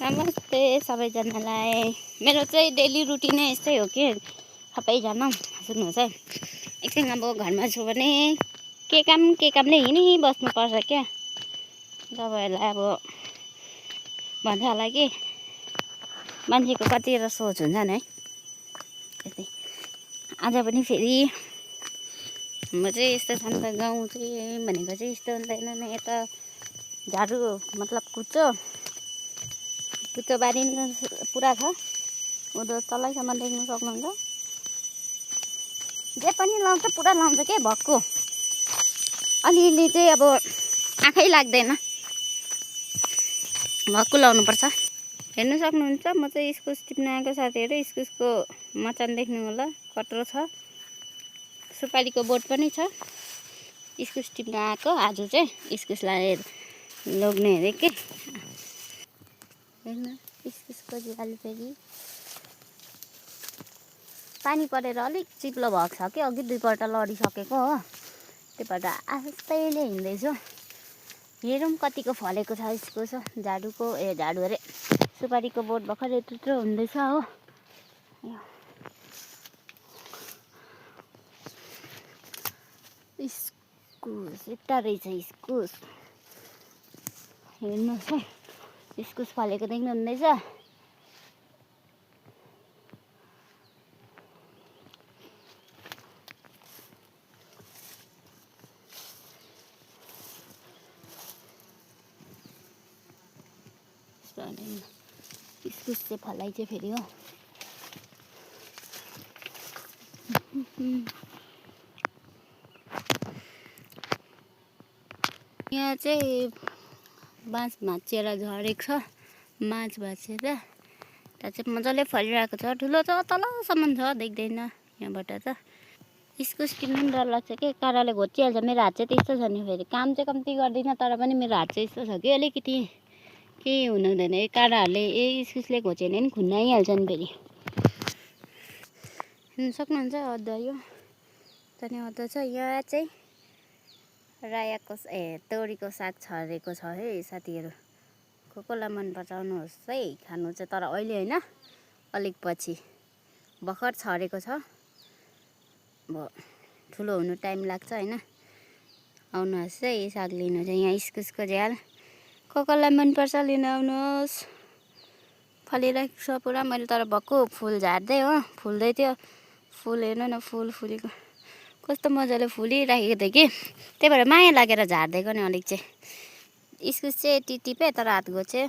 नमस्ते सबैजनालाई। मेरो चाहिँ डेली रुटिन यस्तै हो कि सबैजना सुन्नुहोस् है। एकछिन अब घरमा छु भने के काम नै हिँडिबस्नुपर्छ क्या। तपाईँहरूलाई अब भन्छ होला कि मान्छेको कतिवटा सोच हुन्छ नि है। त्यस्तै आज पनि फेरि म चाहिँ यस्तो छ नि त, गाउँ चाहिँ भनेको चाहिँ यस्तो हुँदैन नि। यता झाडु मतलब कुचो बारी पुरा छ, उधर तलैसम्म देख्न सक्नुहुन्छ। जे पनि लाउँछ पुरा लाउँछ के भक्कु। अलिअलि चाहिँ अब आँखै लाग्दैन, भक्कु लाउनुपर्छ। हेर्नु सक्नुहुन्छ म चाहिँ इस्कुस टिप्न आएको साथीहरू। इस्कुसको मचान देख्नु होला, कत्रो छ। सुपारीको बोट पनि छ। इस्कुस टिप्न आएको आज चाहिँ इस्कुसलाई लग्ने अरे के। हेर्नु इस्कुसको झ्याल फेरि पानी परेर अलिक चिप्लो भएको छ कि, अघि दुईपल्ट लडिसकेको हो। त्यही भएर आस्तैले हिँड्दैछु। हेरौँ कतिको फलेको छ इस्कुस। झाडु अरे सुपारीको बोट भर्खर यत्रो हुँदैछ हो। इस्कुस यता रहेछ इस्कुस। हेर्नुहोस् है, इस्कुस फलेको देख्नु हुँदैछ। इस्कुस चाहिँ फलाइ चाहिँ फेरि हो। यहाँ चाहिँ बाँस भाँचिएर झरेको छ। माछ भाँचेर त्यहाँ चाहिँ मजाले फलिरहेको छ। ठुलो छ, तलसम्म छ, देख्दैन यहाँबाट त। इस्कुस किन्नु पनि डर लाग्छ कि, काँडाले घोचिहाल्छ। मेरो हात चाहिँ त्यस्तो छ नि। फेरि काम चाहिँ कम्ती गर्दिनँ तर पनि मेरो हात चाहिँ यस्तो छ कि अलिकति केही हुनुहुँदैन। यो काँडाहरूले इस्कुसले घोच्यो भने पनि खुन आइहाल्छ नि फेरि। हेर्नु सक्नुहुन्छ अदुवा, यो त्यहाँदेखि अदुवा छ। यहाँ चाहिँ रायाको तोरीको साग छरेको छ है साथीहरू। कसलाई मन पराउनुहोस् है, खानु चाहिँ। तर अहिले होइन, अलिक पछि भर्खर छरेको छ। अब ठुलो हुनु टाइम लाग्छ होइन। आउनुहोस् है साग लिनु चाहिँ। यहाँ इस्कुसको झ्याल कसलाई मनपर्छ लिन आउनुहोस्। फलिरहेको छ पुरा। मैले तर भक्कु फुल झार्दै हो, फुल्दै थियो फुल। हेर्नु न फुल फुलेको कस्तो मजाले फुलिराखेको थियो कि, त्यही भएर माया लागेर झारिदिएको नि अलिक चाहिँ। इस्कुस चाहिँ यति टिपेँ तर हात घोचेँ।